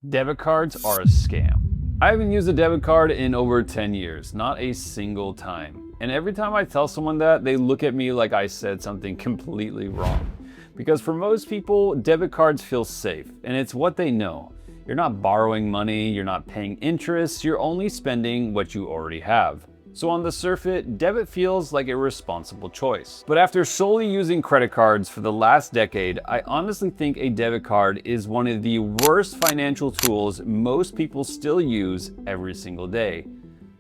Debit cards are a scam. I haven't used a debit card in over 10 years, not a single time. And every time I tell someone that, they look at me like I said something completely wrong. Because for most people, debit cards feel safe, and it's what they know. You're not borrowing money, you're not paying interest, you're only spending what you already have. So on the surface, debit feels like a responsible choice. But after solely using credit cards for the last decade, I honestly think a debit card is one of the worst financial tools most people still use every single day.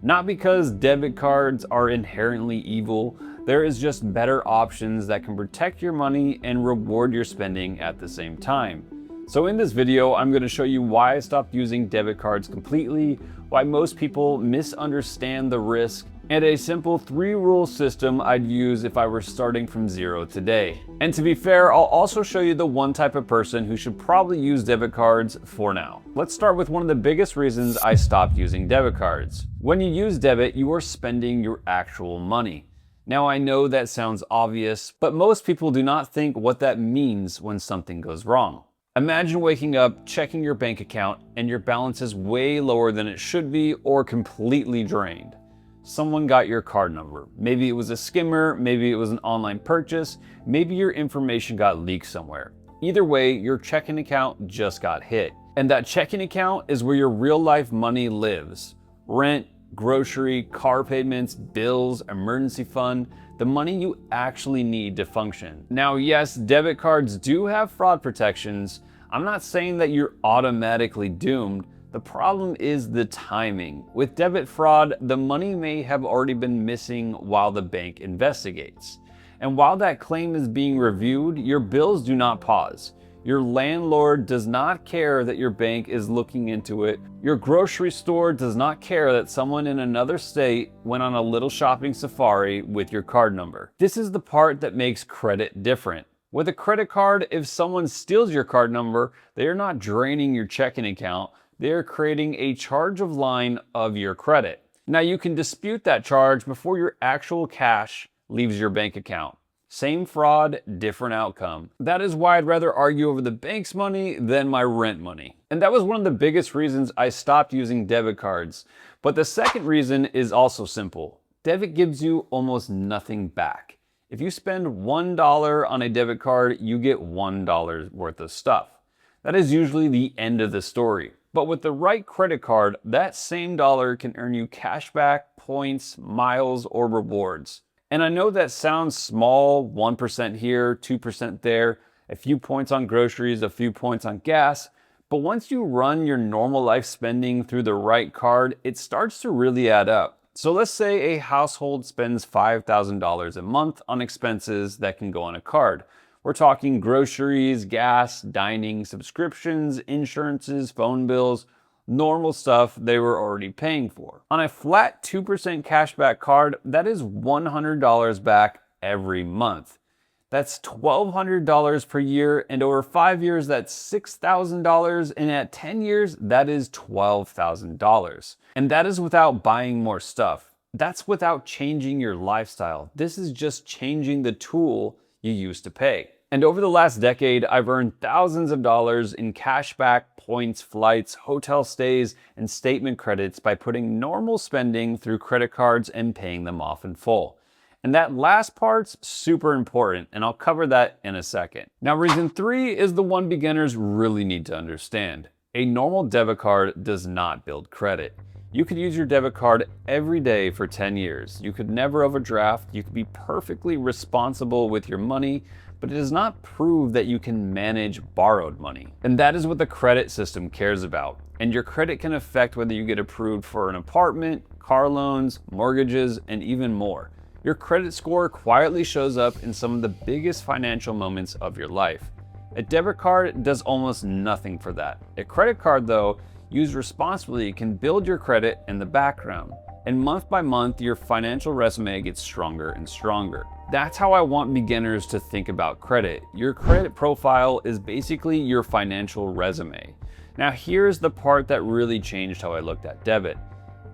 Not because debit cards are inherently evil, there is just better options that can protect your money and reward your spending at the same time. So in this video, I'm going to show you why I stopped using debit cards completely, why most people misunderstand the risk, and a simple 3-rule system I'd use if I were starting from zero today. And to be fair, I'll also show you the one type of person who should probably use debit cards for now. Let's start with one of the biggest reasons I stopped using debit cards. When you use debit, you are spending your actual money. Now I know that sounds obvious, but most people do not think what that means when something goes wrong. Imagine waking up, checking your bank account, and your balance is way lower than it should be or completely drained. Someone got your card number. Maybe it was a skimmer, maybe it was an online purchase, maybe your information got leaked somewhere. Either way, your checking account just got hit. And that checking account is where your real life money lives. Rent, grocery, car payments, bills, emergency fund, the money you actually need to function. Now, yes, debit cards do have fraud protections. I'm not saying that you're automatically doomed. The problem is the timing. With debit fraud, the money may have already been missing while the bank investigates. And while that claim is being reviewed, your bills do not pause. Your landlord does not care that your bank is looking into it. Your grocery store does not care that someone in another state went on a little shopping safari with your card number. This is the part that makes credit different. With a credit card, if someone steals your card number, they are not draining your checking account. They are creating a charge of line of your credit. Now you can dispute that charge before your actual cash leaves your bank account. Same fraud, different outcome. That is why I'd rather argue over the bank's money than my rent money. And that was one of the biggest reasons I stopped using debit cards. But the second reason is also simple. Debit gives you almost nothing back. If you spend $1 on a debit card, you get $1 worth of stuff. That is usually the end of the story. But with the right credit card, that same dollar can earn you cashback, points, miles, or rewards. And I know that sounds small, 1% here, 2% there, a few points on groceries, a few points on gas, but once you run your normal life spending through the right card, it starts to really add up. So let's say a household spends $5,000 a month on expenses that can go on a card. We're talking groceries, gas, dining, subscriptions, insurances, phone bills, normal stuff they were already paying for. On a flat 2% cashback card, that is $100 back every month. That's $1,200 per year, and over 5 years, that's $6,000, and at 10 years, that is $12,000. And that is without buying more stuff. That's without changing your lifestyle. This is just changing the tool you use to pay. And over the last decade, I've earned thousands of dollars in cashback, points, flights, hotel stays, and statement credits by putting normal spending through credit cards and paying them off in full. And that last part's super important, and I'll cover that in a second. Now, reason 3 is the one beginners really need to understand. A normal debit card does not build credit. You could use your debit card every day for 10 years. You could never overdraft. You could be perfectly responsible with your money, but it does not prove that you can manage borrowed money. And that is what the credit system cares about. And your credit can affect whether you get approved for an apartment, car loans, mortgages, and even more. Your credit score quietly shows up in some of the biggest financial moments of your life. A debit card does almost nothing for that. A credit card, though, used responsibly, can build your credit in the background. And month by month, your financial resume gets stronger and stronger. That's how I want beginners to think about credit. Your credit profile is basically your financial resume. Now here's the part that really changed how I looked at debit.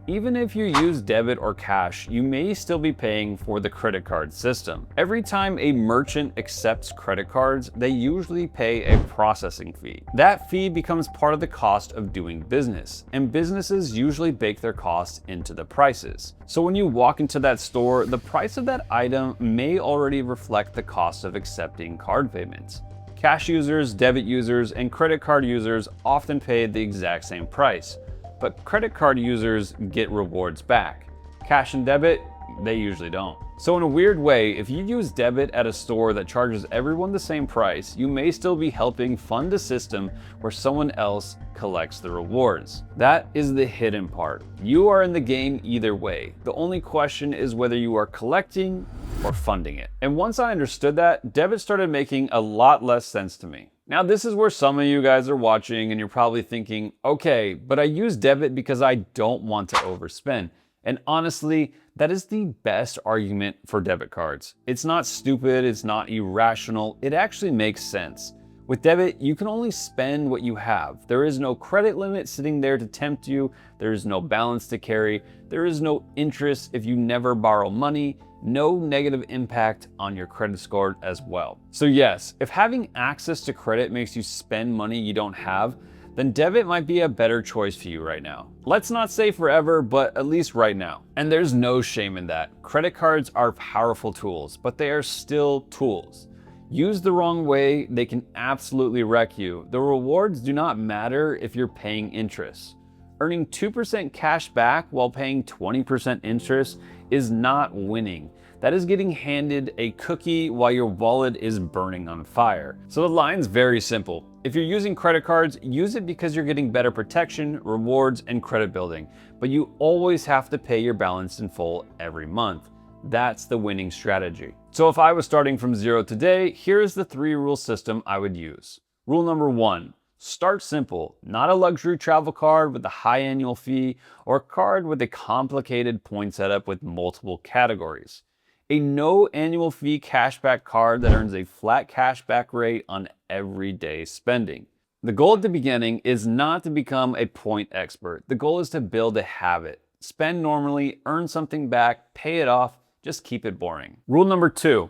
Even if you use debit or cash, you may still be paying for the credit card system. Every time a merchant accepts credit cards, they usually pay a processing fee. That fee becomes part of the cost of doing business, and businesses usually bake their costs into the prices. So when you walk into that store, the price of that item may already reflect the cost of accepting card payments. Cash users, debit users, and credit card users often pay the exact same price, but credit card users get rewards back. Cash and debit, they usually don't. So in a weird way, if you use debit at a store that charges everyone the same price, you may still be helping fund a system where someone else collects the rewards. That is the hidden part. You are in the game either way. The only question is whether you are collecting or funding it. And once I understood that, debit started making a lot less sense to me. Now this is where some of you guys are watching and you're probably thinking, okay, but I use debit because I don't want to overspend. And honestly, that is the best argument for debit cards. It's not stupid, it's not irrational, it actually makes sense. With debit, you can only spend what you have. There is no credit limit sitting there to tempt you, there is no balance to carry, there is no interest if you never borrow money, no negative impact on your credit score as well. So yes, if having access to credit makes you spend money you don't have, then debit might be a better choice for you right now. Let's not say forever, but at least right now. And there's no shame in that. Credit cards are powerful tools, but they are still tools. Used the wrong way, they can absolutely wreck you. The rewards do not matter if you're paying interest. Earning 2% cash back while paying 20% interest is not winning. That is getting handed a cookie while your wallet is burning on fire. So the line's very simple. If you're using credit cards, use it because you're getting better protection, rewards, and credit building. But you always have to pay your balance in full every month. That's the winning strategy. So if I was starting from zero today, here's the 3-rule system I would use. Rule number 1. Start simple, not a luxury travel card with a high annual fee or a card with a complicated point setup with multiple categories. A no annual fee cashback card that earns a flat cashback rate on everyday spending. The goal at the beginning is not to become a point expert. The goal is to build a habit. Spend normally, earn something back, pay it off, just keep it boring. Rule number 2,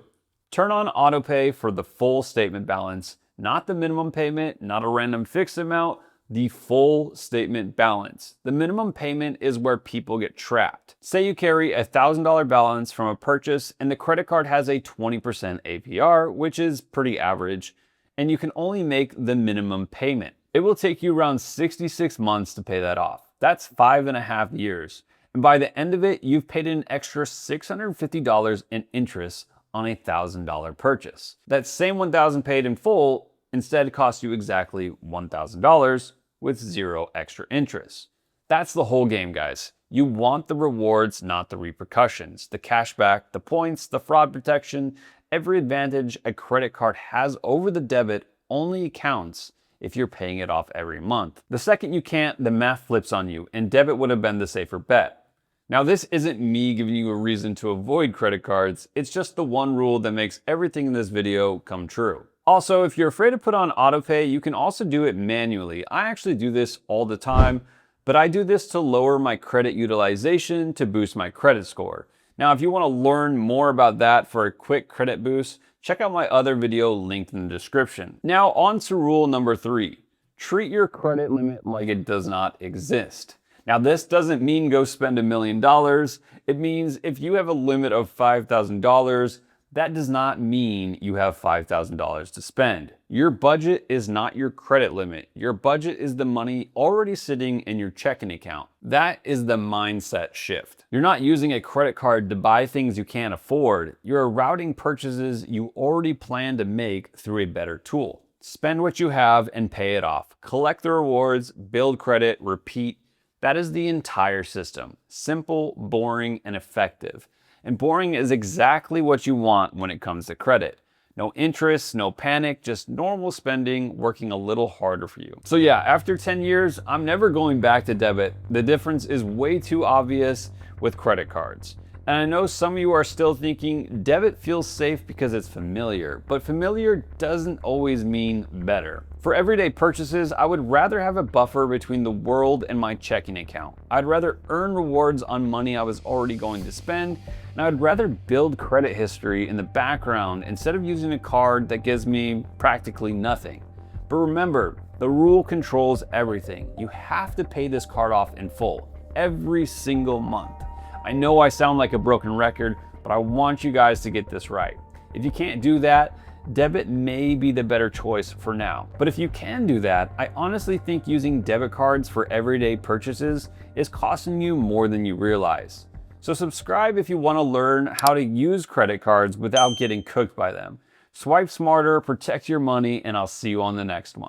turn on autopay for the full statement balance. Not the minimum payment, not a random fixed amount, the full statement balance. The minimum payment is where people get trapped. Say you carry a $1,000 balance from a purchase and the credit card has a 20% APR, which is pretty average, and you can only make the minimum payment. It will take you around 66 months to pay that off. That's 5.5 years. And by the end of it, you've paid an extra $650 in interest on a $1,000 purchase. That same $1,000 paid in full instead costs you exactly $1,000 with 0 extra interest. That's the whole game, guys. You want the rewards, not the repercussions. The cashback, the points, the fraud protection, every advantage a credit card has over the debit only counts if you're paying it off every month. The second you can't, the math flips on you, and debit would have been the safer bet. Now, this isn't me giving you a reason to avoid credit cards, it's just the one rule that makes everything in this video come true. Also, if you're afraid to put on autopay, you can also do it manually. I actually do this all the time, but I do this to lower my credit utilization to boost my credit score. Now, if you want to learn more about that for a quick credit boost, check out my other video linked in the description. Now, on to rule number 3. Treat your credit limit like it does not exist. Now, this doesn't mean go spend $1 million. It means if you have a limit of $5,000, that does not mean you have $5,000 to spend. Your budget is not your credit limit. Your budget is the money already sitting in your checking account. That is the mindset shift. You're not using a credit card to buy things you can't afford. You're routing purchases you already plan to make through a better tool. Spend what you have and pay it off. Collect the rewards, build credit, repeat. That is the entire system. Simple, boring, and effective. And boring is exactly what you want when it comes to credit. No interest, no panic, just normal spending working a little harder for you. So yeah, after 10 years, I'm never going back to debit. The difference is way too obvious with credit cards. And I know some of you are still thinking debit feels safe because it's familiar, but familiar doesn't always mean better. For everyday purchases, I would rather have a buffer between the world and my checking account. I'd rather earn rewards on money I was already going to spend, and I'd rather build credit history in the background instead of using a card that gives me practically nothing. But remember, the rule controls everything. You have to pay this card off in full, every single month. I know I sound like a broken record, but I want you guys to get this right. If you can't do that, debit may be the better choice for now. But if you can do that, I honestly think using debit cards for everyday purchases is costing you more than you realize. So subscribe if you want to learn how to use credit cards without getting cooked by them. Swipe smarter, protect your money, and I'll see you on the next one.